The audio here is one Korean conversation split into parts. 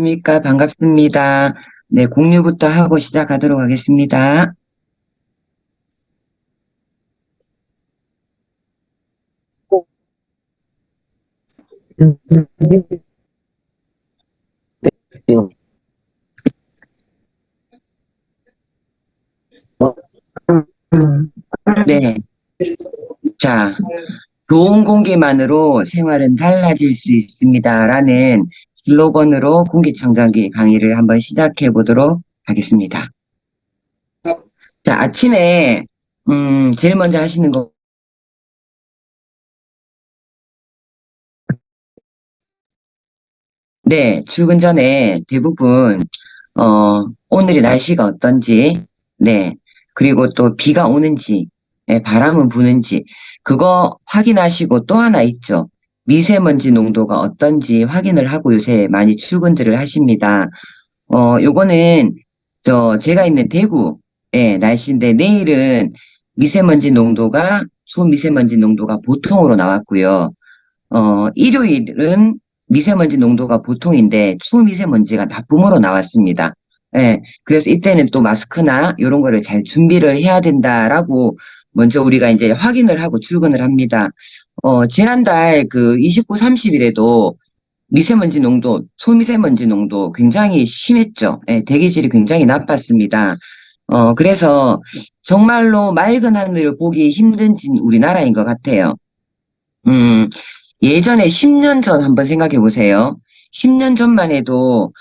안녕하십니까. 반갑습니다. 네, 공유부터 하고 시작하도록 하겠습니다. 네, 자, 좋은 공기만으로 생활은 달라질 수 있습니다라는 슬로건으로 공기청정기 강의를 한번 시작해 보도록 하겠습니다. 자, 아침에 제일 먼저 하시는 거, 네, 출근 전에 대부분 오늘의 날씨가 어떤지, 네, 그리고 또 비가 오는지, 바람은 부는지, 그거 확인하시고 또 하나 있죠. 미세먼지 농도가 어떤지 확인을 하고 요새 많이 출근들을 하십니다. 요거는 제가 있는 대구의 날씨인데 내일은 미세먼지 농도가, 초미세먼지 농도가 보통으로 나왔고요. 일요일은 미세먼지 농도가 보통인데 초미세먼지가 나쁨으로 나왔습니다. 예, 그래서 이때는 또 마스크나 이런 거를 잘 준비를 해야 된다라고 먼저 우리가 이제 확인을 하고 출근을 합니다. 지난달 그 29, 30일에도 미세먼지 농도, 초미세먼지 농도 굉장히 심했죠. 예, 대기질이 굉장히 나빴습니다. 그래서 정말로 맑은 하늘을 보기 힘든 우리나라인 것 같아요. 음, 예전에 10년 전 한번 생각해 보세요. 10년 전만 해도,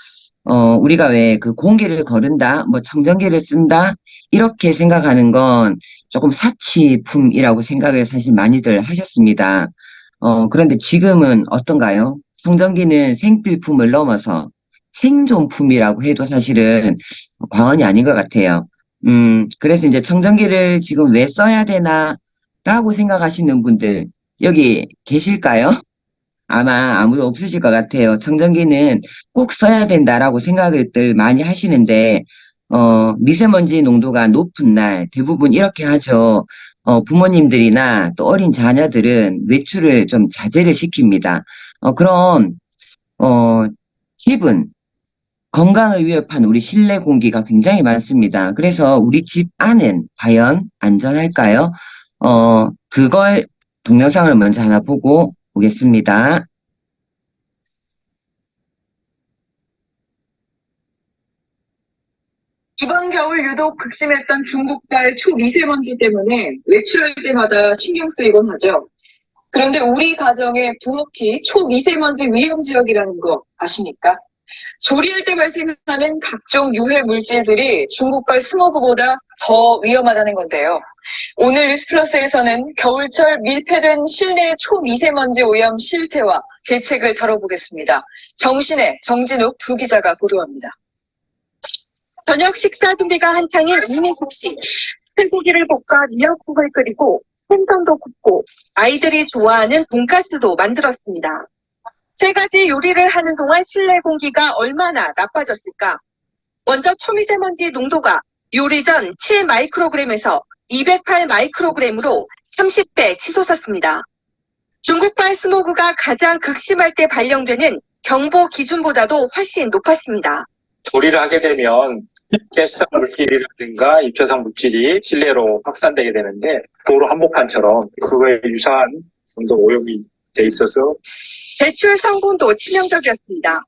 우리가 왜 그 공기를 거른다, 뭐 청정기를 쓴다, 이렇게 생각하는 건 조금 사치품이라고 생각을 사실 많이들 하셨습니다. 그런데 지금은 어떤가요? 청정기는 생필품을 넘어서 생존품이라고 해도 사실은 과언이 아닌 것 같아요. 그래서 이제 청정기를 지금 왜 써야 되나, 라고 생각하시는 분들, 여기 계실까요? 아마 아무도 없으실 것 같아요. 청정기는 꼭 써야 된다라고 생각을 많이 하시는데, 미세먼지 농도가 높은 날 대부분 이렇게 하죠. 부모님들이나 또 어린 자녀들은 외출을 좀 자제를 시킵니다. 그럼, 어, 집은 건강을 위협한 우리 실내 공기가 굉장히 많습니다. 그래서 우리 집 안은 과연 안전할까요? 그걸 동영상을 먼저 하나 보고 오겠습니다. 이번 겨울 유독 극심했던 중국발 초미세먼지 때문에 외출할 때마다 신경 쓰이곤 하죠. 그런데 우리 가정에 부엌이 초미세먼지 위험 지역이라는 거 아십니까? 조리할 때 발생하는 각종 유해 물질들이 중국발 스모그보다 더 위험하다는 건데요. 오늘 뉴스플러스에서는 겨울철 밀폐된 실내 초미세먼지 오염 실태와 대책을 다뤄보겠습니다. 정신의 정진욱 두 기자가 보도합니다. 저녁 식사 준비가 한창인 이미숙 씨. 쇠고기를 볶아 미역국을 끓이고 생선도 굽고 아이들이 좋아하는 돈가스도 만들었습니다. 세 가지 요리를 하는 동안 실내 공기가 얼마나 나빠졌을까? 먼저 초미세먼지 농도가 요리 전 7마이크로그램에서 208마이크로그램으로 30배 치솟았습니다. 중국발 스모그가 가장 극심할 때 발령되는 경보 기준보다도 훨씬 높았습니다. 조리를 하게 되면 가스성 물질이라든가 입자성 물질이 실내로 확산되게 되는데 도로 한복판처럼 그거에 유사한 정도 오염이 돼 있어서 배출 성분도 치명적이었습니다.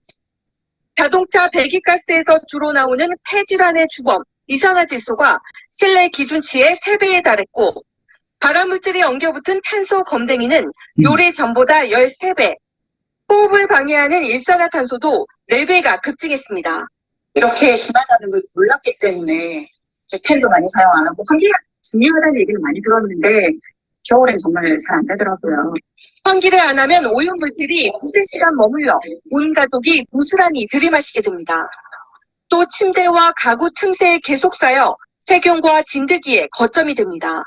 자동차 배기가스에서 주로 나오는 폐질환의 주범 이산화질소가 실내 기준치의 3배에 달했고 발암물질이 엉겨붙은 탄소 검댕이는 요리 전보다 13배, 호흡을 방해하는 일산화탄소도 4배가 급증했습니다. 이렇게 심하다는 걸 몰랐기 때문에 이제 팬도 많이 사용 안 하고 환기가 중요하다는 얘기는 많이 들었는데 겨울엔 정말 잘 안 되더라고요. 환기를 안 하면 오염물질이 두세 시간 머물러 온 가족이 고스란히 들이마시게 됩니다. 또 침대와 가구 틈새에 계속 쌓여 세균과 진드기의 거점이 됩니다.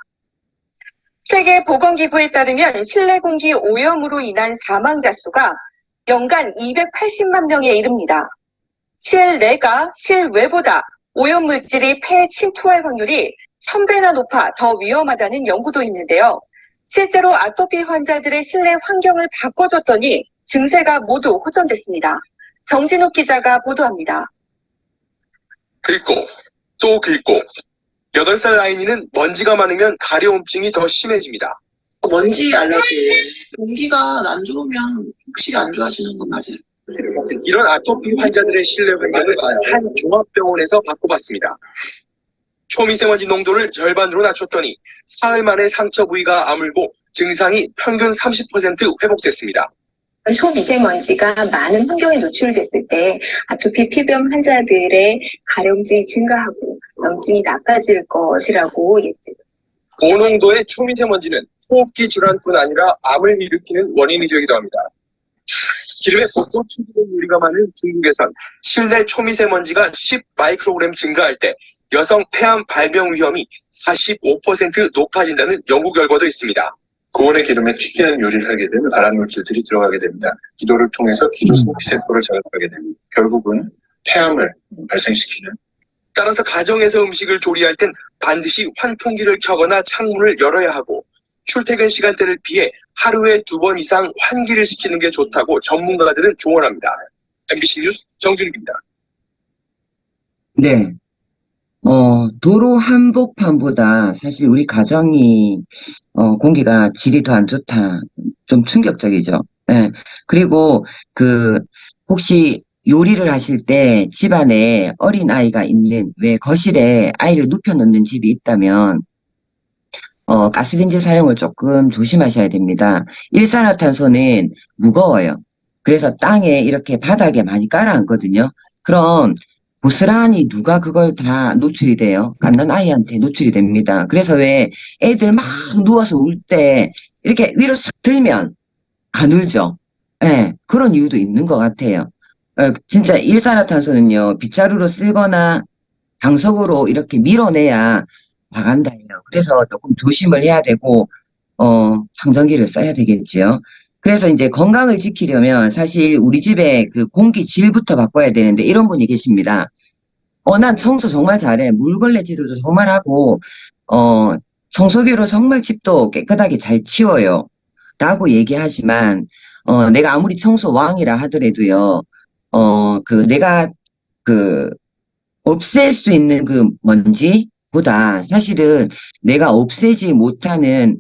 세계보건기구에 따르면 실내 공기 오염으로 인한 사망자 수가 연간 280만 명에 이릅니다. 실내가 실외보다 오염물질이 폐에 침투할 확률이 1000배나 높아 더 위험하다는 연구도 있는데요. 실제로 아토피 환자들의 실내 환경을 바꿔줬더니 증세가 모두 호전됐습니다. 정진욱 기자가 보도합니다. 긁고 또 긁고 8살 아이니는 먼지가 많으면 가려움증이 더 심해집니다. 먼지 알러지. 공기가 안 좋으면 확실히 안 좋아지는 건 맞아요. 이런 아토피 환자들의 실내 환경을 한 종합병원에서 바꿔봤습니다. 초미세먼지 농도를 절반으로 낮췄더니 사흘 만에 상처 부위가 아물고 증상이 평균 30% 회복됐습니다. 초미세먼지가 많은 환경에 노출됐을 때 아토피 피부염 환자들의 가려움증이 증가하고 염증이 나빠질 것이라고 예측됩니다. 고농도의 초미세먼지는 호흡기 질환뿐 아니라 암을 일으키는 원인이 되기도 합니다. 기름에 보통 유리가 많은 중국에선 실내 초미세먼지가 10 마이크로그램 증가할 때 여성 폐암 발병 위험이 45% 높아진다는 연구 결과도 있습니다. 고온의 기름에 튀기는 요리를 하게 되면 발암 물질들이 들어가게 됩니다. 기도를 통해서 기도 소피세포를 자극하게 됩니다. 결국은 폐암을 발생시키는. 따라서 가정에서 음식을 조리할 땐 반드시 환풍기를 켜거나 창문을 열어야 하고 출퇴근 시간대를 피해 하루에 2번 이상 환기를 시키는 게 좋다고 전문가들은 조언합니다. MBC 뉴스 정준욱입니다. 네. 도로 한복판보다 사실 우리 가정이, 공기가 질이 더 안 좋다. 좀 충격적이죠. 예. 그리고 혹시 요리를 하실 때 집안에 어린 아이가 있는, 왜 거실에 아이를 눕혀놓는 집이 있다면, 가스레인지 사용을 조금 조심하셔야 됩니다. 일산화탄소는 무거워요. 그래서 땅에 이렇게 바닥에 많이 깔아앉거든요. 그럼 고스란히 누가 그걸 다 노출이 돼요. 갓난 아이한테 노출이 됩니다. 그래서 왜 애들 막 누워서 울 때 이렇게 위로 싹 들면 안 울죠. 예, 그런 이유도 있는 것 같아요. 진짜 일산화탄소는요, 빗자루로 쓸거나 방석으로 이렇게 밀어내야 나간다 해요. 그래서 조금 조심을 해야 되고, 청정기를 써야 되겠지요. 그래서 이제 건강을 지키려면 사실 우리 집에 그 공기 질부터 바꿔야 되는데 이런 분이 계십니다. 난 청소 정말 잘해. 물걸레 지도도 정말 하고, 청소기로 정말 집도 깨끗하게 잘 치워요. 라고 얘기하지만, 내가 아무리 청소 왕이라 하더라도요, 내가 없앨 수 있는 그 먼지보다 사실은 내가 없애지 못하는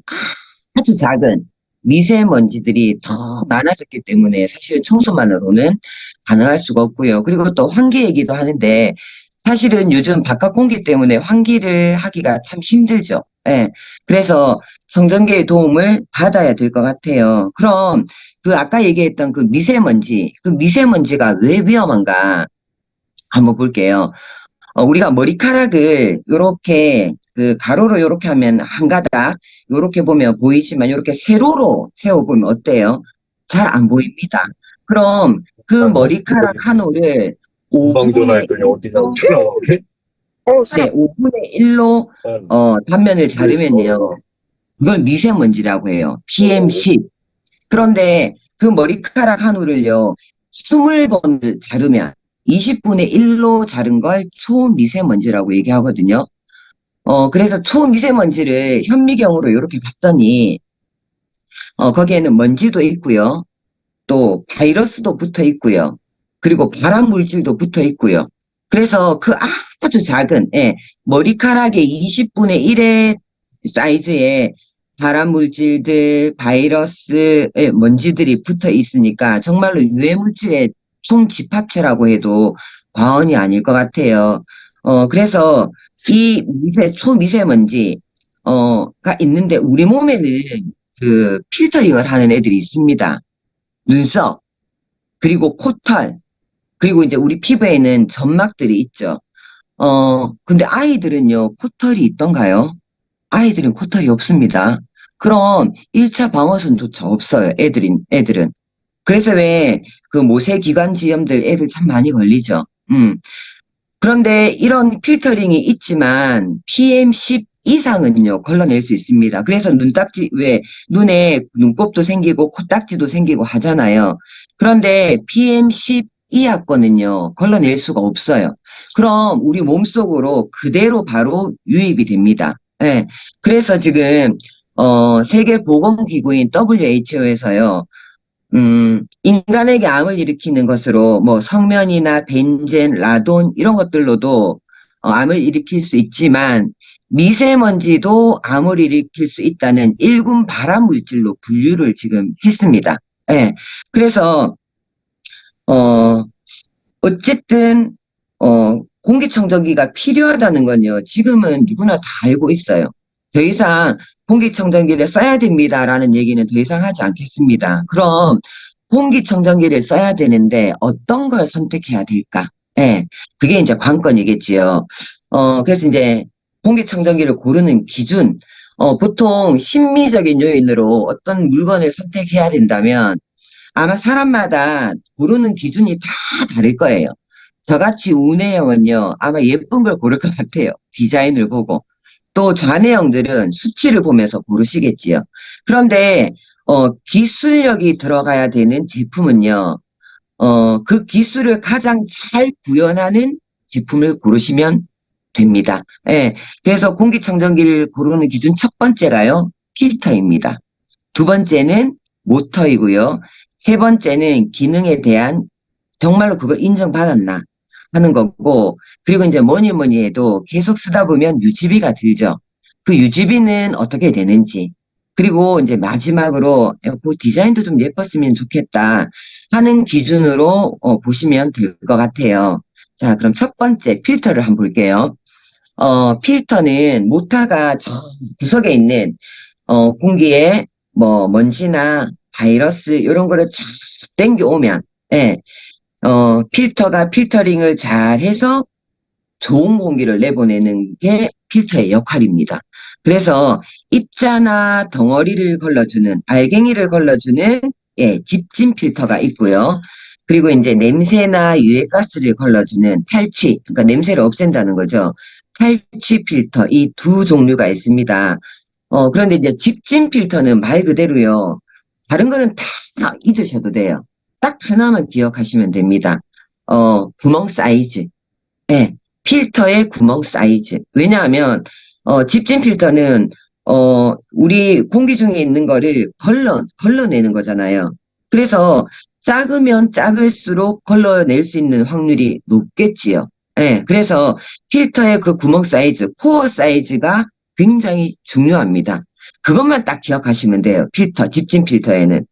아주 작은 미세먼지들이 더 많아졌기 때문에 사실 청소만으로는 가능할 수가 없고요. 그리고 또 환기 얘기도 하는데 사실은 요즘 바깥 공기 때문에 환기를 하기가 참 힘들죠. 예. 그래서 청정기의 도움을 받아야 될 것 같아요. 그럼 아까 얘기했던 그 미세먼지가 왜 위험한가 한번 볼게요. 우리가 머리카락을 요렇게 가로로 요렇게 하면 한 가닥, 요렇게 보면 보이지만 요렇게 세로로 세워보면 어때요? 잘 안 보입니다. 그럼 그 머리카락 한 올을 5분의 1로 단면을 자르면요. 그걸 미세먼지라고 해요. PM10. 그런데 그 머리카락 한 올을요, 20번을 자르면 20분의 1로 자른 걸 초미세먼지라고 얘기하거든요. 그래서 초미세먼지를 현미경으로 이렇게 봤더니, 거기에는 먼지도 있고요. 또 바이러스도 붙어 있고요. 그리고 발암 물질도 붙어 있고요. 그래서 그 아주 작은, 머리카락의 20분의 1의 사이즈의 발암 물질들, 바이러스, 먼지들이 붙어 있으니까 정말로 유해 물질의 총집합체라고 해도 과언이 아닐 것 같아요. 그래서 이 초미세먼지가 있는데 우리 몸에는 필터링을 하는 애들이 있습니다. 눈썹, 그리고 코털, 그리고 이제 우리 피부에는 점막들이 있죠. 근데 아이들은요, 코털이 있던가요? 아이들은 코털이 없습니다. 그럼 1차 방어선조차 없어요, 애들은. 그래서 왜 모세기관지염들 애들 참 많이 걸리죠. 그런데 이런 필터링이 있지만 PM10 이상은요, 걸러낼 수 있습니다. 그래서 눈에 눈곱도 생기고 코딱지도 생기고 하잖아요. 그런데 PM10 이하권은요, 걸러낼 수가 없어요. 그럼 우리 몸속으로 그대로 바로 유입이 됩니다. 예. 그래서 지금, 세계보건기구인 WHO에서요, 인간에게 암을 일으키는 것으로 뭐 성면이나 벤젠, 라돈 이런 것들로도 암을 일으킬 수 있지만 미세먼지도 암을 일으킬 수 있다는 1군 발암 물질로 분류를 지금 했습니다. 예. 그래서 어 어쨌든 공기청정기가 필요하다는 건요. 지금은 누구나 다 알고 있어요. 더 이상 공기청정기를 써야 됩니다라는 얘기는 더 이상 하지 않겠습니다. 그럼 공기청정기를 써야 되는데 어떤 걸 선택해야 될까? 예, 그게 이제 관건이겠지요. 그래서 이제 공기청정기를 고르는 기준, 보통 심미적인 요인으로 어떤 물건을 선택해야 된다면 아마 사람마다 고르는 기준이 다 다를 거예요. 저같이 우뇌형은요, 아마 예쁜 걸 고를 것 같아요. 디자인을 보고. 또 좌뇌형들은 수치를 보면서 고르시겠지요. 그런데, 기술력이 들어가야 되는 제품은요, 그 기술을 가장 잘 구현하는 제품을 고르시면 됩니다. 예. 그래서 공기청정기를 고르는 기준 첫 번째가요, 필터입니다. 두 번째는 모터이고요. 세 번째는 기능에 대한 정말로 그거 인정받았나 하는 거고, 그리고 이제 뭐니 해도 계속 쓰다 보면 유지비가 들죠. 그 유지비는 어떻게 되는지, 그리고 이제 마지막으로 그 디자인도 좀 예뻤으면 좋겠다 하는 기준으로 보시면 될 것 같아요. 자, 그럼 첫 번째 필터를 한번 볼게요. 필터는 모터가 저 구석에 있는 공기에 뭐 먼지나 바이러스 이런 거를 쫙 땡겨오면, 예, 필터가 필터링을 잘 해서 좋은 공기를 내보내는 게 필터의 역할입니다. 그래서 입자나 덩어리를 걸러주는, 알갱이를 걸러주는, 예, 집진 필터가 있고요. 그리고 이제 냄새나 유해가스를 걸러주는 탈취, 그러니까 냄새를 없앤다는 거죠. 탈취 필터, 이 두 종류가 있습니다. 그런데 이제 집진 필터는 말 그대로요. 다른 거는 다 잊으셔도 돼요. 딱 하나만 기억하시면 됩니다. 구멍 사이즈. 네, 필터의 구멍 사이즈. 왜냐하면, 집진 필터는, 우리 공기 중에 있는 거를 걸러내는 거잖아요. 그래서 작으면 작을수록 걸러낼 수 있는 확률이 높겠지요. 네, 그래서 필터의 그 구멍 사이즈, 포어 사이즈가 굉장히 중요합니다. 그것만 딱 기억하시면 돼요. 필터, 집진 필터에는.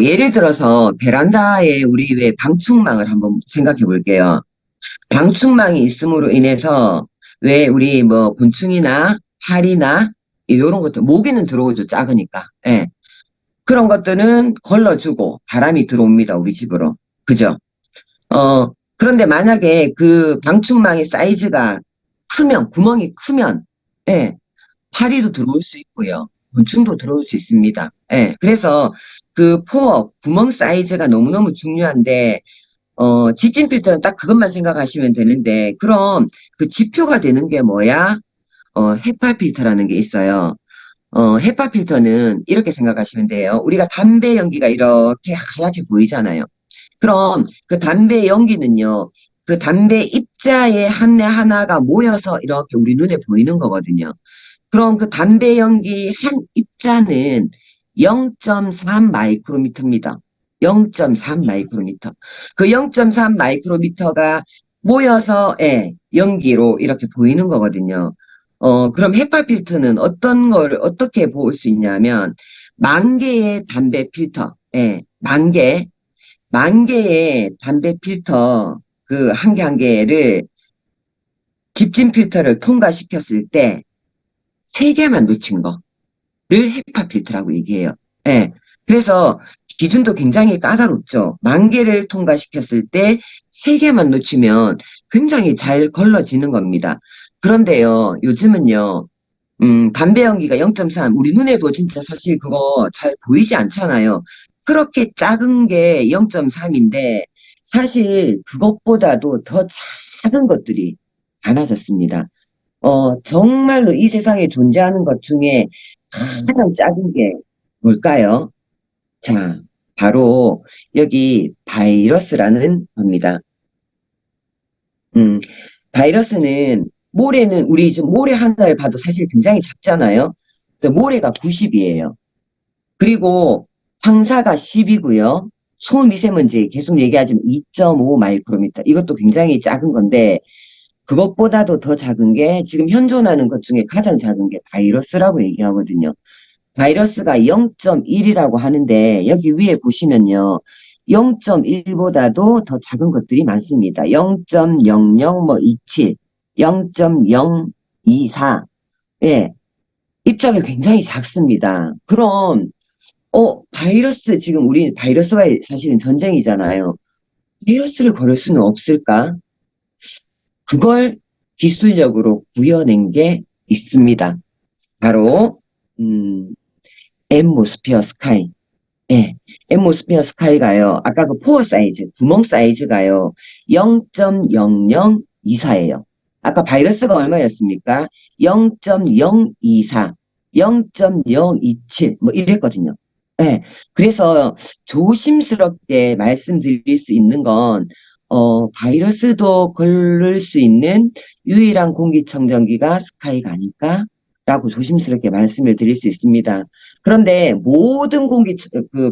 예를 들어서 베란다에 우리 왜 방충망을 한번 생각해 볼게요. 방충망이 있음으로 인해서 왜 우리 뭐 곤충이나 파리나 이런 것들, 모기는 들어오죠. 작으니까. 예. 그런 것들은 걸러주고 바람이 들어옵니다. 우리 집으로. 그죠? 그런데 만약에 그 방충망의 사이즈가 크면, 구멍이 크면, 예, 파리도 들어올 수 있고요. 곤충도 들어올 수 있습니다. 예, 그래서 그 포어, 구멍 사이즈가 너무너무 중요한데, 집진 필터는 딱 그것만 생각하시면 되는데, 그럼 그 지표가 되는 게 뭐야? 헤파 필터라는 게 있어요. 헤파 필터는 이렇게 생각하시면 돼요. 우리가 담배 연기가 이렇게 하얗게 보이잖아요. 그럼 그 담배 연기는요, 그 담배 입자의 하나하나가 모여서 이렇게 우리 눈에 보이는 거거든요. 그럼 그 담배 연기 한 입자는 0.3 마이크로미터입니다. 0.3 마이크로미터. 그 0.3 마이크로미터가 모여서, 예, 연기로 이렇게 보이는 거거든요. 그럼 헤파 필터는 어떤 걸 어떻게 볼 수 있냐면, 만 개의 담배 필터, 예, 만 개의 담배 필터, 그 한 개 한 개를 집진 필터를 통과시켰을 때, 세 개만 놓친 거를 헤파 필터라고 얘기해요. 예. 그래서 기준도 굉장히 까다롭죠. 만 개를 통과시켰을 때 세 개만 놓치면 굉장히 잘 걸러지는 겁니다. 그런데요, 요즘은요, 담배 연기가 0.3, 우리 눈에도 진짜 사실 그거 잘 보이지 않잖아요. 그렇게 작은 게 0.3인데, 사실 그것보다도 더 작은 것들이 많아졌습니다. 정말로 이 세상에 존재하는 것 중에 가장 작은 게 뭘까요? 자, 바로 여기 바이러스라는 겁니다. 바이러스는 모래는 우리 좀 모래 하나를 봐도 사실 굉장히 작잖아요. 근데 모래가 90이에요. 그리고 황사가 10이고요. 소미세먼지 계속 얘기하지만 2.5 마이크로미터. 이것도 굉장히 작은 건데 그것보다도 더 작은 게 지금 현존하는 것 중에 가장 작은 게 바이러스라고 얘기하거든요. 바이러스가 0.1이라고 하는데 여기 위에 보시면요. 0.1보다도 더 작은 것들이 많습니다. 0.00 뭐 27, 0.024. 예. 입자가 굉장히 작습니다. 그럼 바이러스 지금 우리 바이러스와 사실은 전쟁이잖아요. 바이러스를 걸을 수는 없을까? 그걸 기술력으로 구현한 게 있습니다. 바로 앰모스피어 스카이. 예, 앰모스피어 스카이가요. 아까 그 포어 사이즈, 구멍 사이즈가요. 0.0024예요. 아까 바이러스가 얼마였습니까? 0.024, 0.027 뭐 이랬거든요. 예, 그래서 조심스럽게 말씀드릴 수 있는 건 바이러스도 걸릴 수 있는 유일한 공기청정기가 스카이가 아닐까라고 조심스럽게 말씀을 드릴 수 있습니다. 그런데 모든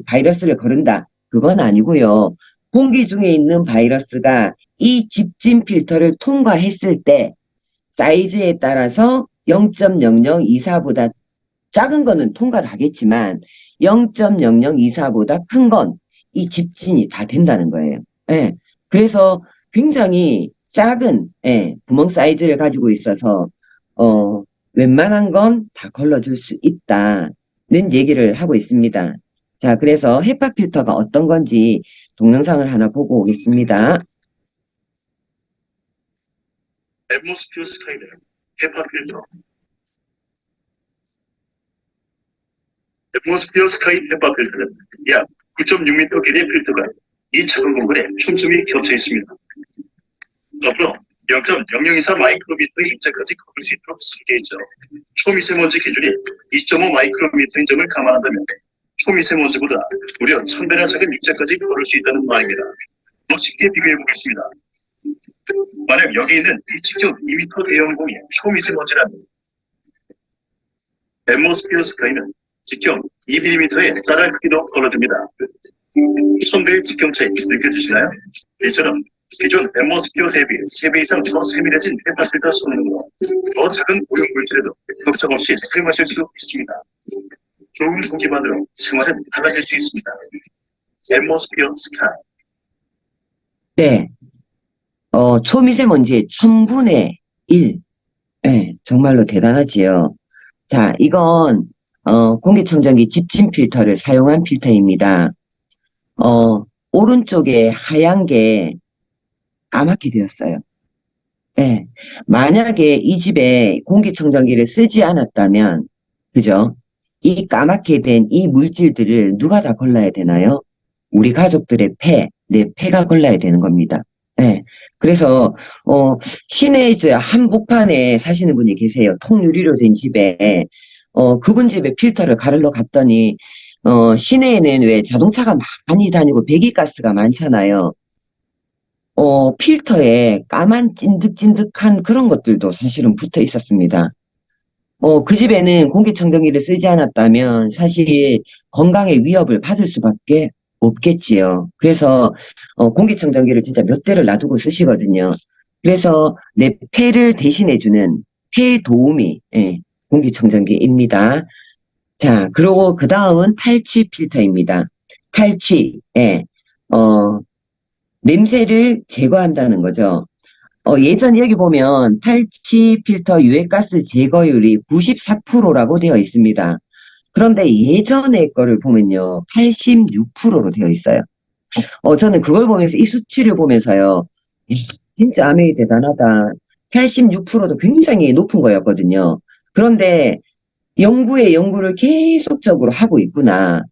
바이러스를 거른다. 그건 아니고요. 공기 중에 있는 바이러스가 이 집진 필터를 통과했을 때 사이즈에 따라서 0.0024보다 작은 거는 통과를 하겠지만 0.0024보다 큰 건 이 집진이 다 된다는 거예요. 예. 그래서 굉장히 작은 구멍 사이즈를 가지고 있어서 웬만한 건 다 걸러줄 수 있다는 얘기를 하고 있습니다. 자, 그래서 헤파 필터가 어떤 건지 동영상을 하나 보고 오겠습니다. 앰모스피어 스카이는 헤파 필터. 앰모스피어 스카이 헤파 필터는 약 9.6m 길이의 필터가 이 작은 공간에 촘촘히 겹쳐 있습니다. 앞으로 0.0024 마이크로미터의 입자까지 거둘 수 있도록 설계했죠. 초미세먼지 기준이 2.5 마이크로미터인 점을 감안한다면 초미세먼지보다 무려 1000배나 작은 입자까지 거둘 수 있다는 말입니다. 더 쉽게 비교해 보겠습니다. 만약 여기 있는 이 직경 2m 대형 공이 초미세먼지라면 앰모스피어 스카이는 직경 2mm의 쌀알 크기도 걸어줍니다. 1000배의 직경 차이 느껴지시나요? 이처럼 기존 앰모스피어 대비 3배 이상 더 세밀해진 헤파 필터 성능으로 더 작은 오염물질에도 걱정 없이 사용하실 수 있습니다. 좋은 공기만으로 생활은 달라질 수 있습니다. 앰모스피어 스카이. 네. 초미세먼지의 1000분의 1. 네, 정말로 대단하지요. 자, 이건 공기청정기 집진 필터를 사용한 필터입니다. 오른쪽에 하얀 게 까맣게 되었어요. 네. 만약에 이 집에 공기청정기를 쓰지 않았다면, 그죠? 이 까맣게 된 이 물질들을 누가 다 걸러야 되나요? 우리 가족들의 내 폐가 걸러야 되는 겁니다. 네. 그래서, 시내에 한복판에 사시는 분이 계세요. 통유리로 된 집에, 그분 집에 필터를 가르러 갔더니, 시내에는 왜 자동차가 많이 다니고 배기가스가 많잖아요. 필터에 까만 찐득찐득한 그런 것들도 사실은 붙어 있었습니다. 그 집에는 공기청정기를 쓰지 않았다면 사실 건강에 위협을 받을 수밖에 없겠지요. 그래서 공기청정기를 진짜 몇 대를 놔두고 쓰시거든요. 그래서 내 폐를 대신해주는 폐 도우미 공기청정기입니다. 자, 그리고 그 다음은 탈취 필터입니다. 탈취, 냄새를 제거한다는 거죠. 예전 여기 보면 탈취 필터 유해가스 제거율이 94%라고 되어 있습니다. 그런데 예전의 거를 보면요, 86%로 되어 있어요. 저는 그걸 보면서, 이 수치를 보면서요, 진짜 아메이 대단하다. 86%도 굉장히 높은 거였거든요. 그런데 연구를 계속적으로 하고 있구나.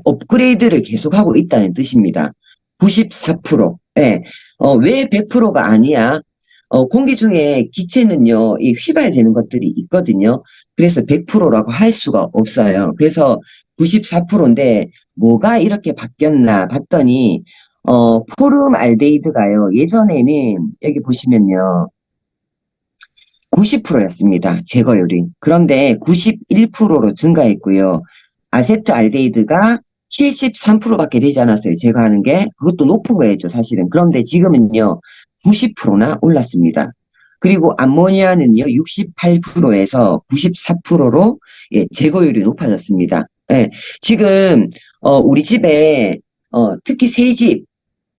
업그레이드를 계속하고 있다는 뜻입니다. 94%. 왜 100%가 아니야? 공기 중에 기체는요, 휘발되는 것들이 있거든요. 그래서 100%라고 할 수가 없어요. 그래서 94%인데, 뭐가 이렇게 바뀌었나 봤더니, 포름알데히드가요, 예전에는, 여기 보시면요, 90%였습니다. 제거율이. 그런데 91%로 증가했고요. 아세트알데히드가 73%밖에 되지 않았어요. 제가 하는 게. 그것도 높은 거였죠, 사실은. 그런데 지금은요, 90%나 올랐습니다. 그리고 암모니아는요, 68%에서 94%로 예, 제거율이 높아졌습니다. 예, 지금 우리 집에 특히 새 집,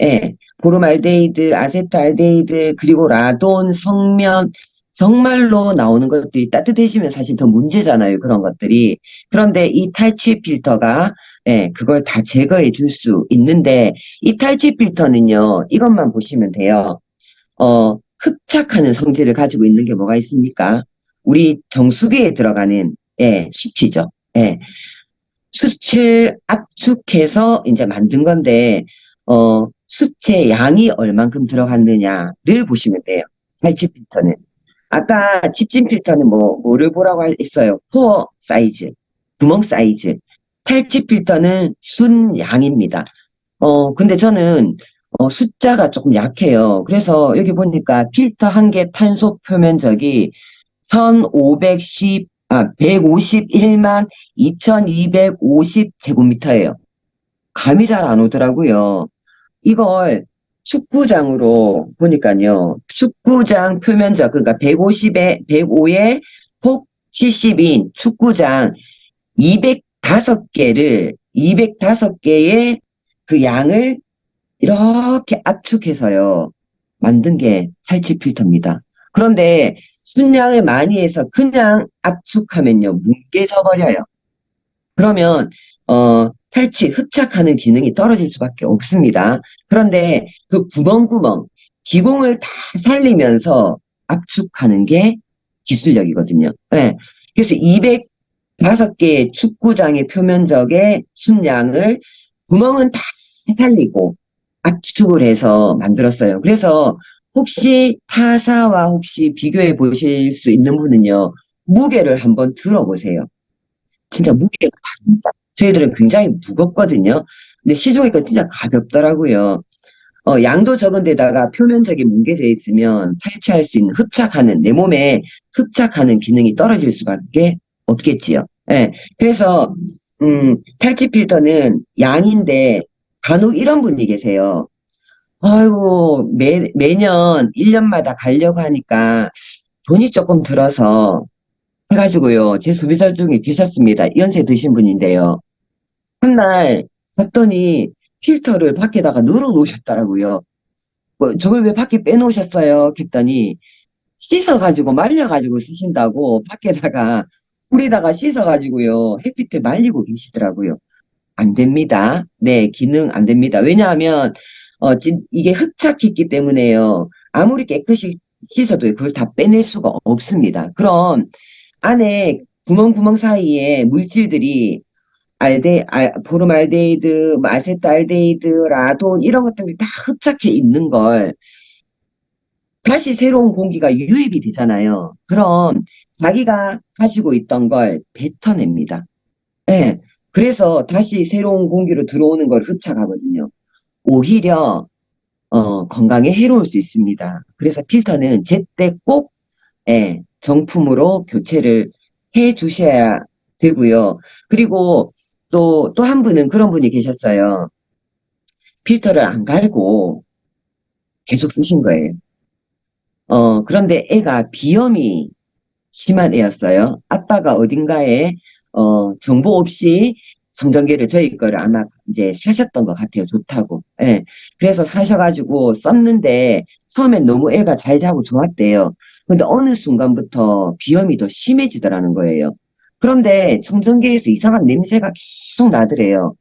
예, 보름알데히드, 아세트알데히드, 그리고 라돈, 성면, 정말로 나오는 것들이 따뜻해지면 사실 더 문제잖아요. 그런 것들이. 그런데 이 탈취 필터가 예, 그걸 다 제거해 줄 수 있는데 이 탈취 필터는요. 이것만 보시면 돼요. 흡착하는 성질을 가지고 있는 게 뭐가 있습니까? 우리 정수기에 들어가는 예, 수치죠. 예. 수치를 압축해서 이제 만든 건데 수치의 양이 얼만큼 들어갔느냐를 보시면 돼요. 탈취 필터는. 아까 집진 필터는 뭐를 보라고 했어요? 포어 사이즈, 구멍 사이즈. 탈취 필터는 순양입니다. 근데 저는, 숫자가 조금 약해요. 그래서 여기 보니까 필터 한 개 탄소 표면적이 151만 2250제곱미터예요. 감이 잘 안 오더라고요. 이걸 축구장으로 보니까요. 축구장 표면적, 그러니까 105에 폭 70인 축구장 205개의 그 양을 이렇게 압축해서요. 만든 게 탈취 필터입니다. 그런데 순양을 많이 해서 그냥 압축하면요. 뭉개져 버려요. 그러면 탈취, 흡착하는 기능이 떨어질 수밖에 없습니다. 그런데 그 구멍구멍, 기공을 다 살리면서 압축하는 게 기술력이거든요. 네. 그래서 205개의 축구장의 표면적의 순양을 구멍은 다 살리고 압축을 해서 만들었어요. 그래서 혹시 타사와 혹시 비교해 보실 수 있는 분은요, 무게를 한번 들어보세요. 진짜 무게가 다릅니다. 저희들은 굉장히 무겁거든요. 근데 시중에 거 진짜 가볍더라고요. 양도 적은 데다가 표면적이 뭉개져 있으면 탈취할 수 있는 흡착하는, 내 몸에 흡착하는 기능이 떨어질 수밖에 없겠지요. 예. 그래서, 탈취 필터는 양인데 간혹 이런 분이 계세요. 아이고, 매년 1년마다 가려고 하니까 돈이 조금 들어서 해가지고요. 제 소비자 중에 계셨습니다. 연세 드신 분인데요. 한날 봤더니 필터를 밖에다가 널어놓으셨더라고요. 저걸 왜 밖에 빼놓으셨어요? 했더니 씻어가지고 말려가지고 쓰신다고 밖에다가 불에다가 씻어가지고요. 햇빛에 말리고 계시더라고요. 안 됩니다. 네, 기능 안 됩니다. 왜냐하면 이게 흡착했기 때문에요. 아무리 깨끗이 씻어도 그걸 다 빼낼 수가 없습니다. 그럼 안에 구멍 사이에 물질들이 보름알데히드, 아세트알데히드, 라돈 이런 것들이 다 흡착해 있는 걸 다시 새로운 공기가 유입이 되잖아요. 그럼 자기가 가지고 있던 걸 뱉어냅니다. 예. 그래서 다시 새로운 공기로 들어오는 걸 흡착하거든요. 오히려 건강에 해로울 수 있습니다. 그래서 필터는 제때 꼭 예, 정품으로 교체를 해 주셔야 되고요. 그리고 또 한 분은 그런 분이 계셨어요. 필터를 안 갈고 계속 쓰신 거예요. 그런데 애가 비염이 심한 애였어요. 아빠가 어딘가에 정보 없이 청정기를 저희 거를 아마 이제 사셨던 것 같아요. 좋다고. 예. 그래서 사셔가지고 썼는데 처음엔 너무 애가 잘 자고 좋았대요. 근데 어느 순간부터 비염이 더 심해지더라는 거예요. 그런데 청정기에서 이상한 냄새가 계속 나더래요.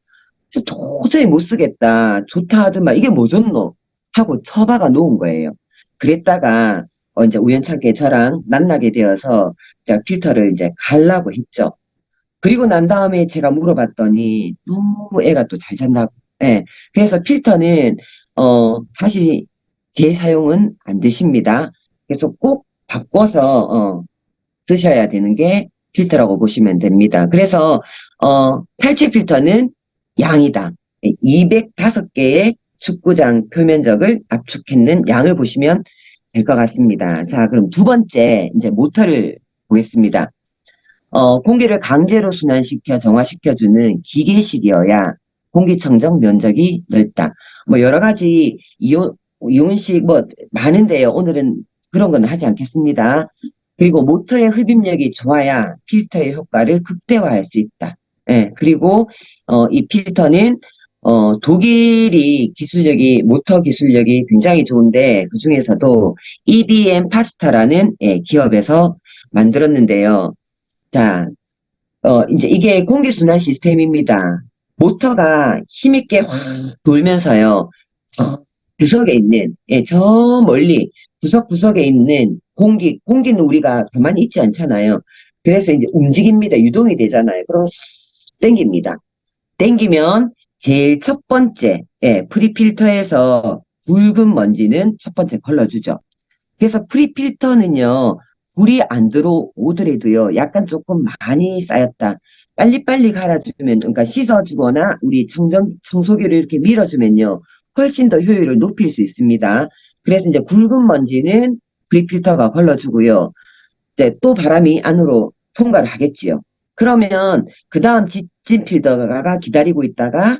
그래서 도저히 못 쓰겠다. 좋다 하더만 이게 뭐졌노? 하고 처박아 놓은 거예요. 그랬다가 이제 우연찮게 저랑 만나게 되어서 제가 필터를 이제 갈라고 했죠. 그리고 난 다음에 제가 물어봤더니 너무 애가 또 잘 잔다고. 예. 그래서 필터는 다시 재사용은 안 되십니다. 그래서 꼭 바꿔서 쓰셔야 되는 게 필터라고 보시면 됩니다. 그래서 탈취 필터는 양이다. 205개의 축구장 표면적을 압축했는 양을 보시면 될 것 같습니다. 자, 그럼 두 번째 이제 모터를 보겠습니다. 공기를 강제로 순환시켜 정화시켜주는 기계식이어야 공기청정 면적이 넓다. 뭐 여러 가지 이온식 뭐 많은데요. 오늘은 그런 건 하지 않겠습니다. 그리고 모터의 흡입력이 좋아야 필터의 효과를 극대화할 수 있다. 예, 그리고 이 필터는 독일이 모터 기술력이 굉장히 좋은데 그 중에서도 EBM 파스타라는 기업에서 만들었는데요. 자, 이제 이게 공기순환 시스템입니다. 모터가 힘있게 확 돌면서요, 구석에 있는, 저 멀리, 구석구석에 있는 공기는 우리가 가만히 있지 않잖아요. 그래서 이제 움직입니다. 유동이 되잖아요. 그럼 싹 땡깁니다. 땡기면 제일 첫 번째, 프리필터에서 굵은 먼지는 첫 번째 걸러주죠. 그래서 프리필터는요, 불이 안 들어오더라도요, 약간 조금 많이 쌓였다. 빨리빨리 갈아주면, 그러니까 씻어주거나 우리 청소기를 이렇게 밀어주면요, 훨씬 더 효율을 높일 수 있습니다. 그래서 이제 굵은 먼지는 프리필터가 걸러주고요. 이제 또 바람이 안으로 통과를 하겠지요. 그러면 그 다음 진 필터가 기다리고 있다가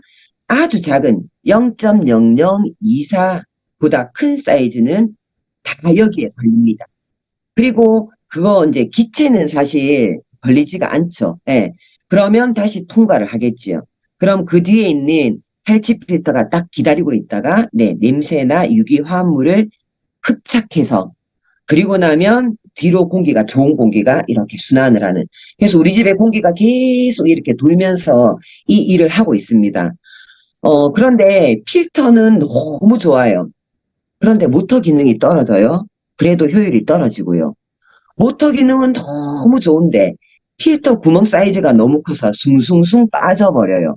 아주 작은 0.0024보다 큰 사이즈는 다 여기에 걸립니다. 그리고 그거 이제 기체는 사실 걸리지가 않죠. 예. 그러면 다시 통과를 하겠지요. 그럼 그 뒤에 있는 탈취 필터가 딱 기다리고 있다가 냄새나 유기 화합물을 흡착해서 그리고 나면 뒤로 좋은 공기가 이렇게 순환을 하는. 그래서 우리 집에 공기가 계속 이렇게 돌면서 이 일을 하고 있습니다. 그런데 필터는 너무 좋아요. 그런데 모터 기능이 떨어져요. 그래도 효율이 떨어지고요. 모터 기능은 너무 좋은데 필터 구멍 사이즈가 너무 커서 숭숭숭 빠져버려요.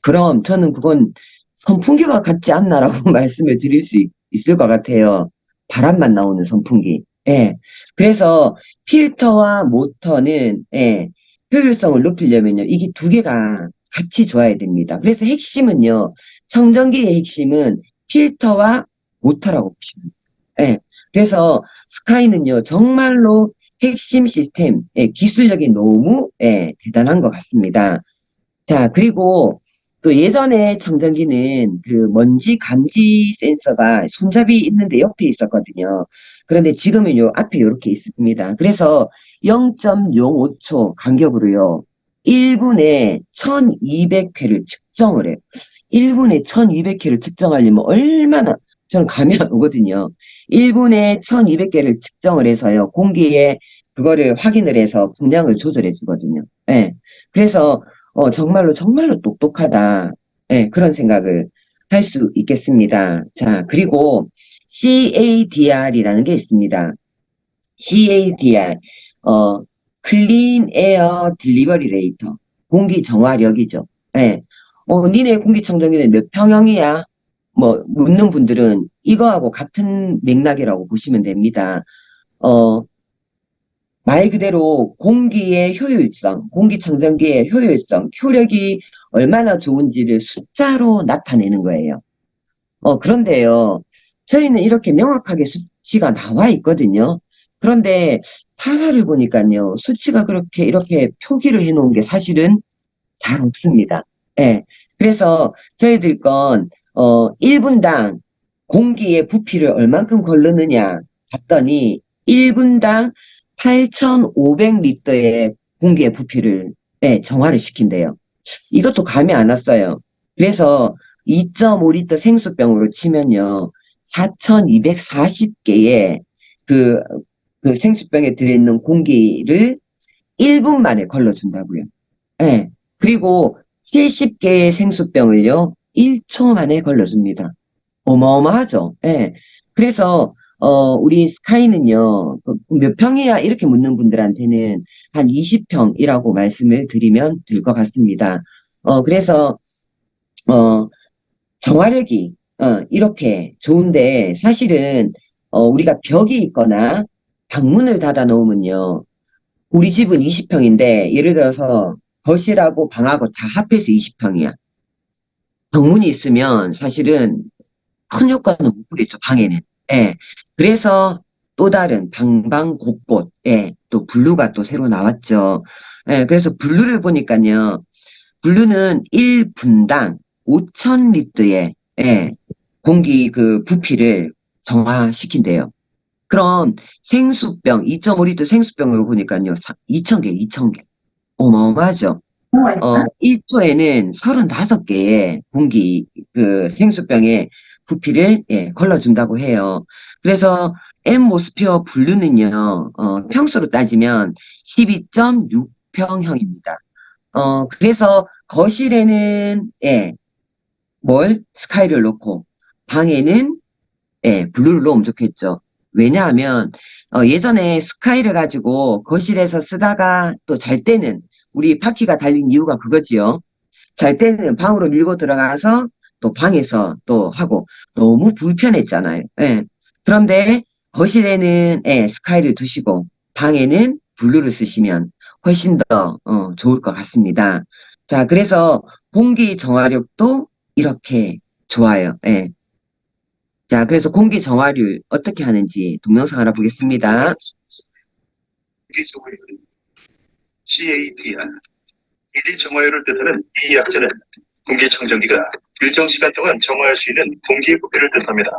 그럼 저는 그건 선풍기와 같지 않나라고 말씀을 드릴 수 있을 것 같아요. 바람만 나오는 선풍기. 예. 그래서 필터와 모터는 효율성을 높이려면요. 이게 두 개가 같이 좋아야 됩니다. 그래서 핵심은요. 청정기의 핵심은 필터와 모터라고 보시면 돼요. 예. 그래서 스카이는요. 정말로 핵심 시스템, 기술력이 너무 대단한 것 같습니다. 자, 그리고 또 예전에 청정기는 그 먼지 감지 센서가 손잡이 있는데 옆에 있었거든요. 그런데 지금은 요 앞에 이렇게 있습니다. 그래서 0.05초 간격으로요. 1분에 1200회를 측정을 해요. 1분에 1200회를 측정하려면 얼마나 저는 감이 안 오거든요. 1분에 1200개를 측정을 해서요. 공기에 그거를 확인을 해서 분량을 조절해 주거든요. 예. 그래서 정말로 똑똑하다. 예, 그런 생각을 할 수 있겠습니다. 자, 그리고 CADR이라는 게 있습니다. CADR, 클린 에어 딜리버리 레이터, 공기 정화력이죠. 예. 니네 공기청정기는 몇 평형이야? 뭐, 묻는 분들은 이거하고 같은 맥락이라고 보시면 됩니다. 말 그대로 공기의 효율성, 공기청정기의 효율성, 효력이 얼마나 좋은지를 숫자로 나타내는 거예요. 그런데요, 저희는 이렇게 명확하게 수치가 나와 있거든요. 그런데 타사를 보니까요, 수치가 이렇게 표기를 해놓은 게 사실은 잘 없습니다. 예. 그래서 저희들 건, 1분당 공기의 부피를 얼만큼 걸르느냐 봤더니 1분당 8,500리터의 공기의 부피를 정화를 시킨대요. 이것도 감이 안 왔어요. 그래서 2.5리터 생수병으로 치면요. 4,240개의 그 생수병에 들어있는 공기를 1분 만에 걸러준다고요. 예. 그리고 70개의 생수병을요. 1초 만에 걸러줍니다. 어마어마하죠. 예. 그래서 우리 스카이는요, 몇 평이야? 이렇게 묻는 분들한테는 한 20평이라고 말씀을 드리면 될 것 같습니다. 그래서, 정화력이, 이렇게 좋은데, 사실은, 우리가 벽이 있거나 방문을 닫아 놓으면요, 우리 집은 20평인데, 예를 들어서, 거실하고 방하고 다 합해서 20평이야. 방문이 있으면 사실은 큰 효과는 못 보겠죠, 방에는. 예. 그래서 또 다른 방방 곳곳, 또 블루가 또 새로 나왔죠. 예, 그래서 블루를 보니까요, 블루는 1분당 5,000리터의 공기 그 부피를 정화시킨대요. 그럼 생수병, 2.5리터 생수병으로 보니까요, 2,000개, 2,000개. 어마어마하죠? 1초에는 35개의 공기, 그 생수병에 부피를, 걸러준다고 해요. 그래서 엠모스피어 블루는요, 평수로 따지면 12.6평형입니다. 그래서 거실에는, 스카이를 놓고, 방에는, 블루를 놓으면 좋겠죠. 왜냐하면, 예전에 스카이를 가지고 거실에서 쓰다가 또 잘 때는, 우리 바퀴가 달린 이유가 그거지요. 잘 때는 방으로 밀고 들어가서 또 방에서 또 하고 너무 불편했잖아요. 그런데 거실에는, 스카이를 두시고 방에는 블루를 쓰시면 훨씬 더, 좋을 것 같습니다. 자, 그래서 공기 정화력도 이렇게 좋아요. 자, 그래서 공기 정화율 어떻게 하는지 동영상 알아보겠습니다. 공기 정화율 CATR 일리 정화율을 뜻하는 이 약자는 공기청정기가 일정 시간 동안 정화할 수 있는 공기의 부피를 뜻합니다.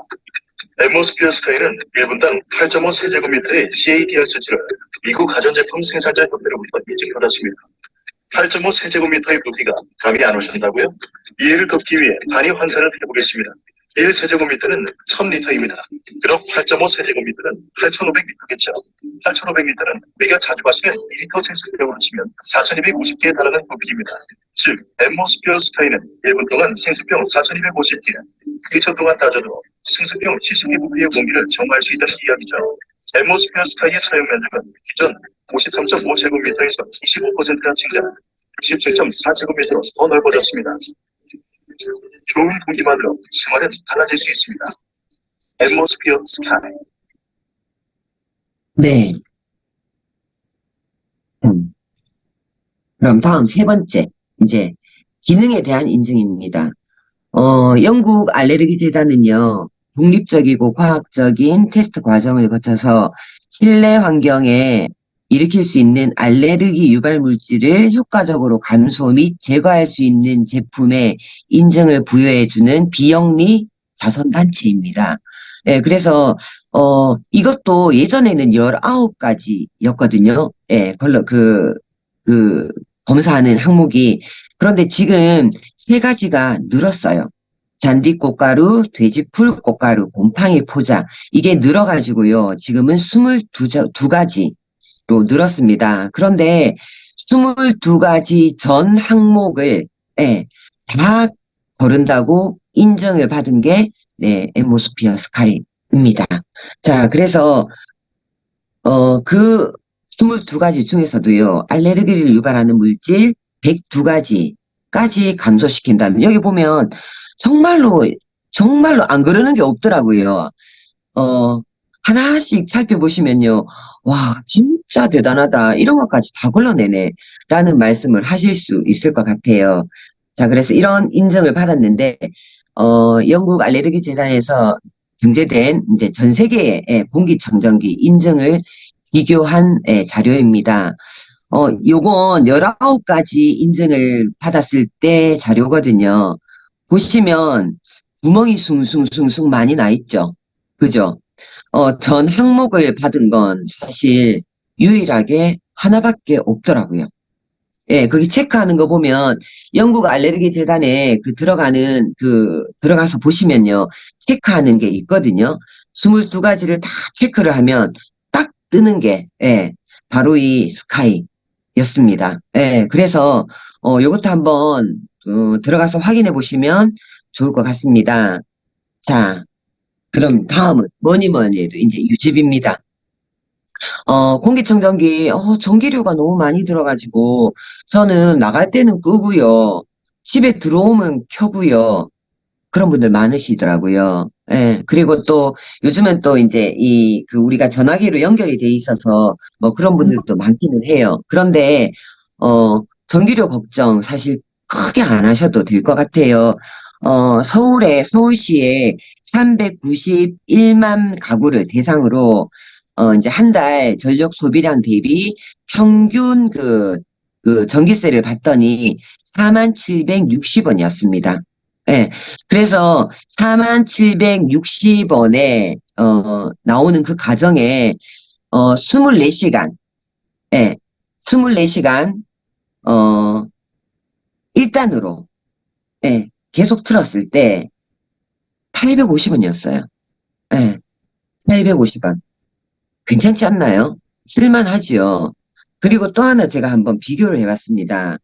앰모스피어 스카이는 1분당 8.5 세제곱미터의 CATR 수치를 미국 가전제품 생산자 협회로부터 인증받았습니다. 8.5 세제곱미터의 부피가 감이 안 오신다고요? 이해를 돕기 위해 단위 환산을 해보겠습니다. 1 세제곱미터는 1000리터입니다. 그럼 8.5 세제곱미터는 8,500리터겠죠. 8,500리터는 우리가 자주 마시는 2리터 생수병으로 치면 4,250개에 달하는 부피입니다. 즉, 앰모스피어 스카이는 1분 동안 생수병 4,250개, 1초 동안 따져도 생수병 70개 부피의 공기를 정화할 수 있다는 이야기죠. 앰모스피어 스카이의 사용 면적은 기존 53.5제곱미터에서 25%나 증가, 67.4제곱미터로 더 넓어졌습니다. 좋은 공기만으로 생활은 달라질 수 있습니다. 앰모스피어 스카이. 네. 그럼 다음 세 번째, 이제 기능에 대한 인증입니다. 영국 알레르기 재단은요, 독립적이고 과학적인 테스트 과정을 거쳐서 실내 환경에 일으킬 수 있는 알레르기 유발 물질을 효과적으로 감소 및 제거할 수 있는 제품에 인증을 부여해주는 비영리 자선단체입니다. 그래서, 이것도 예전에는 19가지였거든요. 검사하는 항목이. 그런데 지금 3가지가 늘었어요. 잔디꽃가루, 돼지풀 꽃가루, 곰팡이 포자. 이게 늘어가지고요. 지금은 22가지로 늘었습니다. 그런데 22가지 전 항목을, 다 거른다고 인정을 받은 게, 앰모스피어 스카이입니다. 자, 그래서, 그 22가지 중에서도요, 알레르기를 유발하는 물질 102가지까지 감소시킨다는, 여기 보면 정말로 안 그러는 게 없더라고요. 하나씩 살펴보시면요, 와, 진짜 대단하다. 이런 것까지 다 걸러내네. 라는 말씀을 하실 수 있을 것 같아요. 자, 그래서 이런 인정을 받았는데, 영국 알레르기 재단에서 등재된 이제 전 세계의 공기청정기 인증을 비교한 자료입니다. 요건 19가지 인증을 받았을 때 자료거든요. 보시면 구멍이 숭숭숭숭 많이 나 있죠. 그죠? 전 항목을 받은 건 사실 유일하게 하나밖에 없더라고요. 거기 체크하는 거 보면 영국 알레르기 재단에 들어가서 보시면요. 체크하는 게 있거든요. 22가지를 다 체크를 하면 딱 뜨는 게, 바로 이 스카이였습니다. 그래서, 요것도 한번, 들어가서 확인해 보시면 좋을 것 같습니다. 자, 그럼 다음은 뭐니 해도 이제 유지비입니다. 공기청정기, 전기료가 너무 많이 들어가지고, 저는 나갈 때는 끄고요. 집에 들어오면 켜고요. 그런 분들 많으시더라고요. 그리고 또, 요즘은 또 이제 우리가 전화기로 연결이 돼 있어서, 뭐 그런 분들도 많기는 해요. 그런데, 전기료 걱정 사실 크게 안 하셔도 될 것 같아요. 서울시에 391만 가구를 대상으로, 이제 한 달 전력 소비량 대비 평균 전기세를 봤더니 4760원이었습니다. 예. 그래서 4760원에, 나오는 그 가정에, 24시간, 예, 24시간, 어, 1단으로, 예, 계속 틀었을 때 850원이었어요. 예, 850원. 괜찮지 않나요? 쓸만하지요. 그리고 또 하나 제가 한번 비교를 해봤습니다.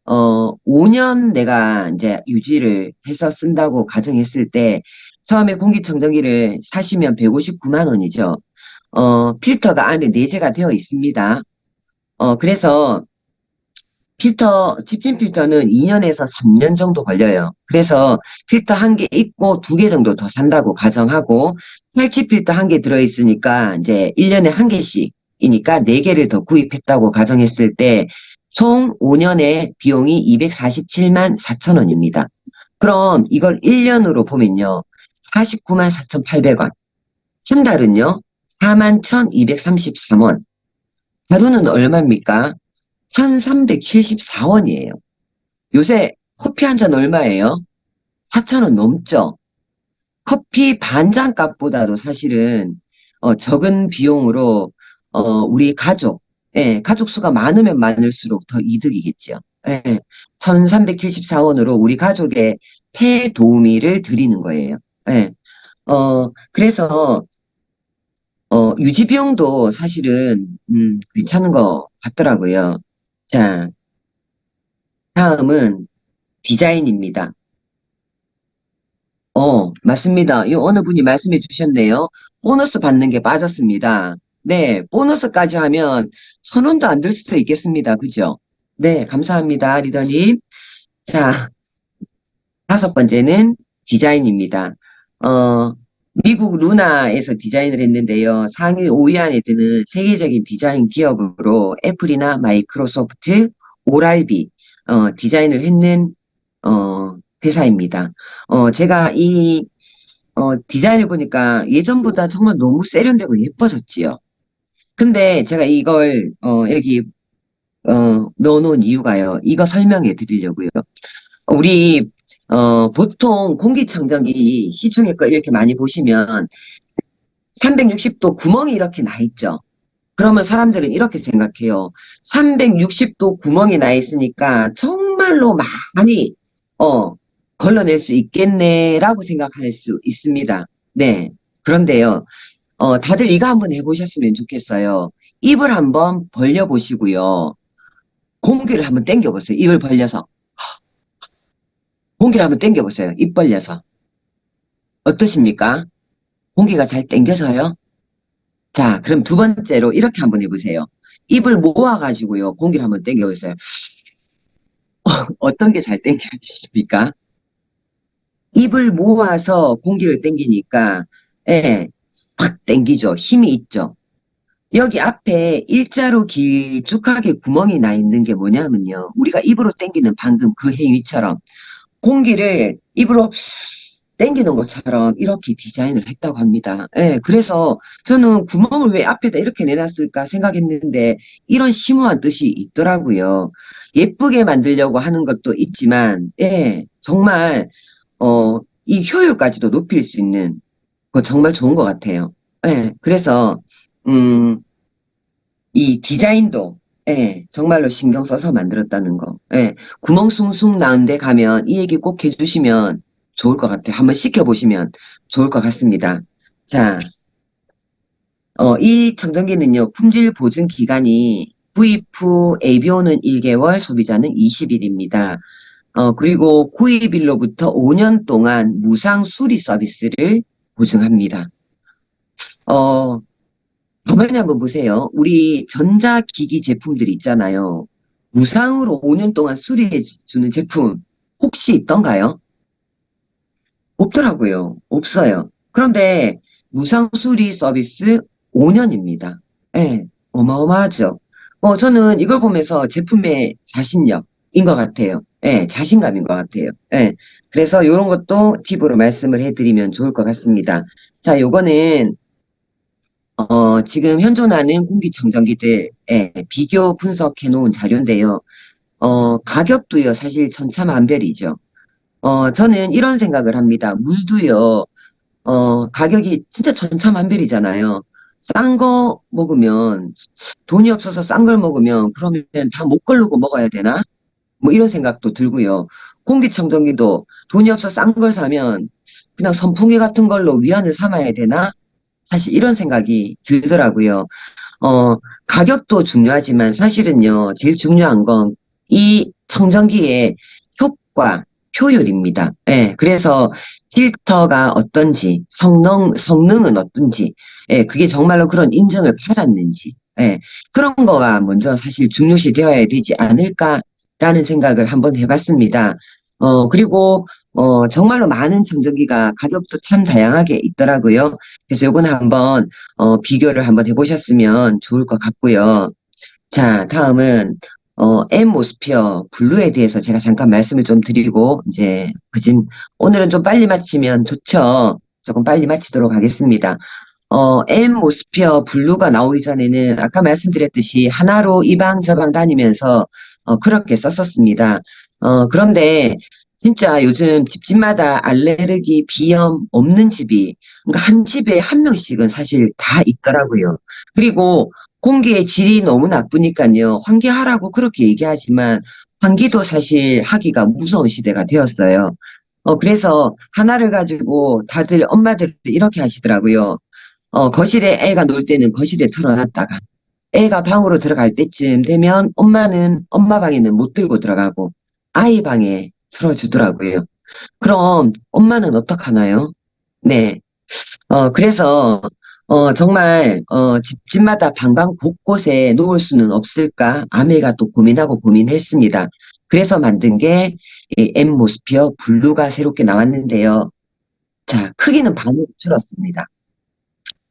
5년 내가 이제 유지를 해서 쓴다고 가정했을 때, 처음에 공기청정기를 사시면 159만 원이죠. 필터가 안에 내재가 되어 있습니다. 그래서 집진 필터는 2년에서 3년 정도 걸려요. 그래서 필터 한 개 있고 2개 정도 더 산다고 가정하고, 탈취 필터 한 개 들어있으니까 이제 1년에 한 개씩이니까 4개를 더 구입했다고 가정했을 때, 총 5년의 비용이 247만 4천 원입니다. 그럼 이걸 1년으로 보면요. 49만 4,800원. 한 달은요. 4만 1,233원. 하루는 얼마입니까? 1,374원이에요. 요새 커피 한 잔 얼마예요? 4,000원 넘죠? 커피 반잔 값보다도 사실은 적은 비용으로 우리 가족, 예, 가족 수가 많으면 많을수록 더 이득이겠죠. 예, 1,374원으로 우리 가족의 폐 도우미를 드리는 거예요. 예, 그래서 유지 비용도 사실은 괜찮은 것 같더라고요. 자, 다음은 디자인입니다. 맞습니다. 이 어느 분이 말씀해 주셨네요. 보너스 받는 게 빠졌습니다. 네, 보너스까지 하면 1,000원도 안 들 수도 있겠습니다. 그죠? 네, 감사합니다, 리더님. 자, 5번째는 디자인입니다. 미국 루나에서 디자인을 했는데요. 상위 5위 안에 드는 세계적인 디자인 기업으로 애플이나 마이크로소프트, 오랄비, 디자인을 했는, 회사입니다. 제가 디자인을 보니까 예전보다 정말 너무 세련되고 예뻐졌지요. 근데 제가 이걸, 여기, 넣어놓은 이유가요. 이거 설명해 드리려고요. 우리, 보통 공기청정기 시중에 거 이렇게 많이 보시면 360도 구멍이 이렇게 나 있죠. 그러면 사람들은 이렇게 생각해요. 360도 구멍이 나 있으니까 정말로 많이, 걸러낼 수 있겠네라고 생각할 수 있습니다. 네. 그런데요, 다들 이거 한번 해보셨으면 좋겠어요. 입을 한번 벌려보시고요. 공기를 한번 당겨보세요. 입을 벌려서. 공기를 한번 당겨보세요. 입 벌려서. 어떠십니까? 공기가 잘 당겨져요? 자, 그럼 2번째로 이렇게 한번 해보세요. 입을 모아가지고요. 공기를 한번 당겨보세요. 어떤 게 잘 당겨지십니까? 입을 모아서 공기를 당기니까, 예, 확 당기죠. 힘이 있죠. 여기 앞에 일자로 길쭉하게 구멍이 나 있는 게 뭐냐면요. 우리가 입으로 당기는 방금 그 행위처럼 공기를 입으로 당기는 것처럼 이렇게 디자인을 했다고 합니다. 예, 그래서 저는 구멍을 왜 앞에다 이렇게 내놨을까 생각했는데 이런 심오한 뜻이 있더라고요. 예쁘게 만들려고 하는 것도 있지만, 예, 정말, 이 효율까지도 높일 수 있는 거 정말 좋은 것 같아요. 예, 그래서, 이 디자인도, 예, 정말로 신경 써서 만들었다는 거. 예, 구멍 숭숭 나은데 가면 이 얘기 꼭 해주시면 좋을 것 같아요. 한번 시켜보시면 좋을 것 같습니다. 자, 이 청정기는요, 품질 보증 기간이 구입 후 ABO는 1개월, 소비자는 20일입니다. 그리고 구입일로부터 5년 동안 무상 수리 서비스를 보증합니다. 가만히 한번 보세요. 우리 전자기기 제품들 있잖아요. 무상으로 5년 동안 수리해주는 제품 혹시 있던가요? 없더라고요. 없어요. 그런데 무상 수리 서비스 5년입니다. 예, 어마어마하죠. 저는 이걸 보면서 제품의 자신력인 것 같아요. 예, 자신감인 것 같아요. 예, 그래서 이런 것도 팁으로 말씀을 해드리면 좋을 것 같습니다. 자, 요거는 지금 현존하는 공기청정기들, 예, 비교 분석해 놓은 자료인데요. 가격도요, 사실 천차만별이죠. 저는 이런 생각을 합니다. 물도요, 가격이 진짜 천차만별이잖아요. 싼 거 먹으면, 돈이 없어서 싼 걸 먹으면, 그러면 다 못 걸르고 먹어야 되나? 뭐 이런 생각도 들고요. 공기청정기도 돈이 없어 싼 걸 사면 그냥 선풍기 같은 걸로 위안을 삼아야 되나? 사실 이런 생각이 들더라고요. 어, 가격도 중요하지만 사실은요, 제일 중요한 건 이 청정기의 효과, 효율입니다. 예, 그래서 필터가 어떤지, 성능은 어떤지, 예, 그게 정말로 그런 인정을 받았는지, 예, 그런 거가 먼저 사실 중요시 되어야 되지 않을까라는 생각을 한번 해봤습니다. 그리고, 정말로 많은 청정기가 가격도 참 다양하게 있더라고요. 그래서 요거는 한번 비교를 한번 해보셨으면 좋을 것 같고요. 자, 다음은, 엠모스피어 블루에 대해서 제가 잠깐 말씀을 좀 드리고, 이제, 오늘은 좀 빨리 마치면 좋죠. 조금 빨리 마치도록 하겠습니다. 엠모스피어 블루가 나오기 전에는 아까 말씀드렸듯이 하나로 이 방 저 방 다니면서, 그렇게 썼었습니다. 그런데, 진짜 요즘 집집마다 알레르기, 비염 없는 집이, 그러니까 한 집에 한 명씩은 사실 다 있더라고요. 그리고 공기의 질이 너무 나쁘니까요. 환기하라고 그렇게 얘기하지만 환기도 사실 하기가 무서운 시대가 되었어요. 그래서 하나를 가지고 다들 엄마들 이렇게 하시더라고요. 거실에 애가 놀 때는 거실에 털어놨다가 애가 방으로 들어갈 때쯤 되면 엄마는 엄마 방에는 못 들고 들어가고 아이 방에 틀어주더라고요. 그럼 엄마는 어떡하나요? 네. 그래서, 정말, 집집마다 방방 곳곳에 놓을 수는 없을까? 아내가 또 고민하고 고민했습니다. 그래서 만든 게, 이 엠모스피어 블루가 새롭게 나왔는데요. 자, 크기는 반으로 줄었습니다.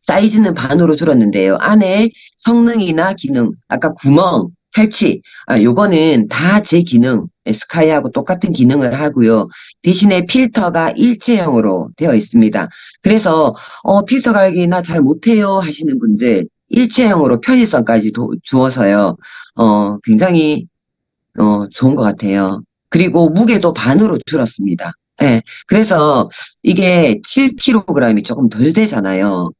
사이즈는 반으로 줄었는데요. 안에 성능이나 기능, 아까 구멍, 탈취, 요거는 다 제 기능, 스카이하고 똑같은 기능을 하고요. 대신에 필터가 일체형으로 되어 있습니다. 그래서, 필터 갈기 나 잘 못해요 하시는 분들, 일체형으로 편의성까지 주어서요. 굉장히, 좋은 것 같아요. 그리고 무게도 반으로 줄었습니다. 예. 그래서 이게 7kg이 조금 덜 되잖아요.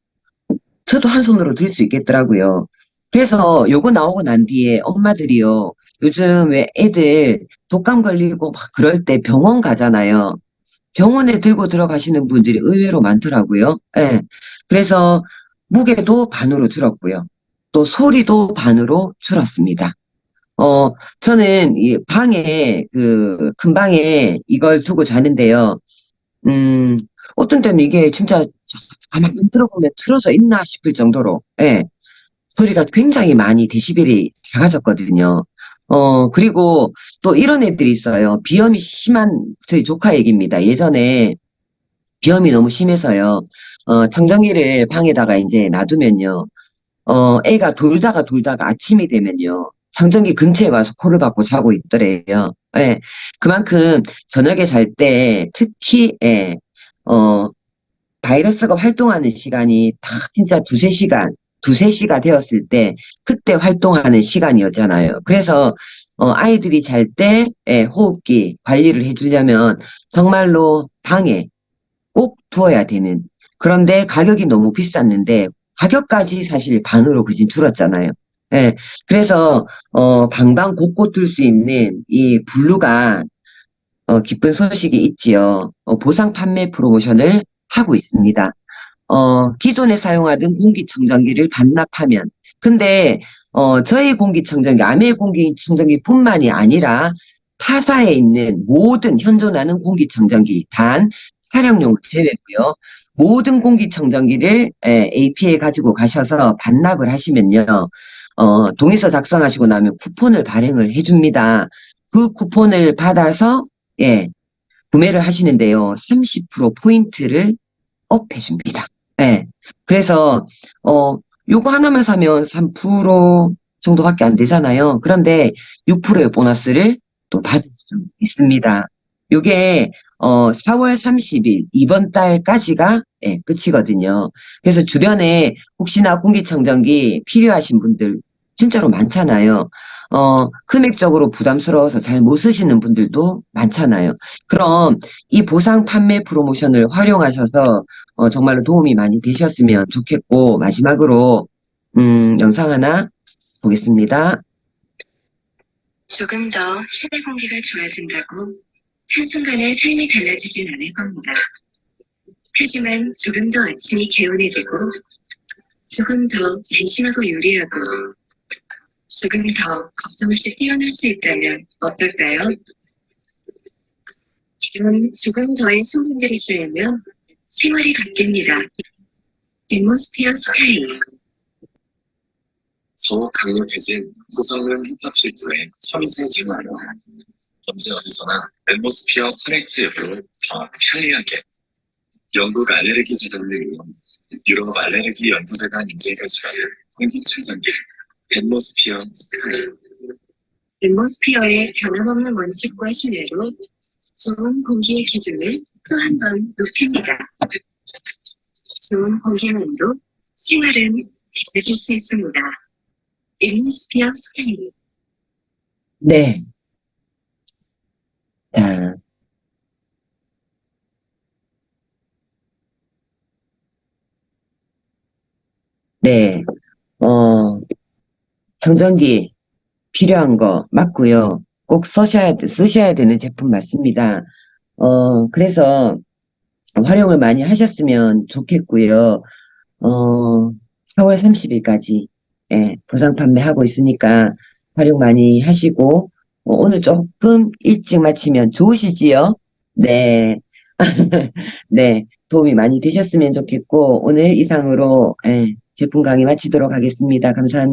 저도 한 손으로 들 수 있겠더라고요. 그래서 요거 나오고 난 뒤에 엄마들이요. 요즘 왜 애들 독감 걸리고 막 그럴 때 병원 가잖아요. 병원에 들고 들어가시는 분들이 의외로 많더라고요. 예. 그래서 무게도 반으로 줄었고요. 또 소리도 반으로 줄었습니다. 저는 이 방에, 큰 방에 이걸 두고 자는데요. 음, 어떤 때는 이게 진짜 가만히 들어보면 틀어져 있나 싶을 정도로, 예, 소리가 굉장히 많이 데시벨이 작아졌거든요. 그리고 또 이런 애들이 있어요. 비염이 심한, 저희 조카 얘기입니다. 예전에 비염이 너무 심해서요. 청정기를 방에다가 이제 놔두면요. 애가 돌다가 아침이 되면요. 청정기 근처에 와서 코를 박고 자고 있더래요. 예, 그만큼 저녁에 잘 때 특히, 예, 어, 바이러스가 활동하는 시간이 다 진짜 두세 시가 되었을 때, 그때 활동하는 시간이었잖아요. 그래서, 아이들이 잘 때, 예, 호흡기 관리를 해주려면 정말로 방에 꼭 두어야 되는. 그런데 가격이 너무 비쌌는데, 가격까지 사실 반으로 그진 줄었잖아요. 예, 그래서, 방방 곳곳 둘 수 있는 이 블루가, 기쁜 소식이 있지요. 보상 판매 프로모션을 하고 있습니다. 기존에 사용하던 공기청정기를 반납하면, 근데, 저희 공기청정기, 아메 공기청정기뿐만이 아니라 타사에 있는 모든 현존하는 공기청정기, 단 사령용 제외고요. 모든 공기청정기를 AP에 가지고 가셔서 반납을 하시면요. 동의서 작성하시고 나면 쿠폰을 발행을 해줍니다. 그 쿠폰을 받아서, 예, 구매를 하시는데요. 30% 포인트를 업 해줍니다. 예. 그래서, 요거 하나만 사면 3% 정도밖에 안 되잖아요. 그런데 6%의 보너스를 또 받을 수 있습니다. 요게, 4월 30일, 이번 달까지가, 예, 끝이거든요. 그래서 주변에 혹시나 공기청정기 필요하신 분들 진짜로 많잖아요. 금액적으로 부담스러워서 잘 못 쓰시는 분들도 많잖아요. 그럼 이 보상 판매 프로모션을 활용하셔서 정말로 도움이 많이 되셨으면 좋겠고, 마지막으로 영상 하나 보겠습니다. 조금 더 실내 공기가 좋아진다고 한순간에 삶이 달라지진 않을 겁니다. 하지만 조금 더 아침이 개운해지고, 조금 더 안심하고 요리하고, 조금 더 걱정 없이 뛰어놀 수 있다면 어떨까요? 이런 조금 더의 순간들이 쌓이면 생활이 바뀝니다. 앰모스피어 스카이. 더욱 강력해진 고성능 힙합 실도의 섬세 진화로 언제 어디서나 앰모스피어 커넥트 앱으로 더 편리하게 영국 알레르기 재단을 위한 유럽 알레르기 연구재단 인증까지 받은 공기 청정기 앰모스피어 스카이. 앰모스피어의 변함없는 원칙과 신뢰로 좋은 공기의 기준을 또 한 번 높입니다. 좋은 공기만으로 생활은 달라질 수 있습니다. 앰모스피어 스카이. 네. 자, 네. 청정기 필요한 거 맞고요. 꼭 쓰셔야 되는 제품 맞습니다. 그래서 활용을 많이 하셨으면 좋겠고요. 4월 30일까지 보상 판매하고 있으니까 활용 많이 하시고 오늘 조금 일찍 마치면 좋으시지요? 네. 네. 도움이 많이 되셨으면 좋겠고 오늘 이상으로 제품 강의 마치도록 하겠습니다. 감사합니다.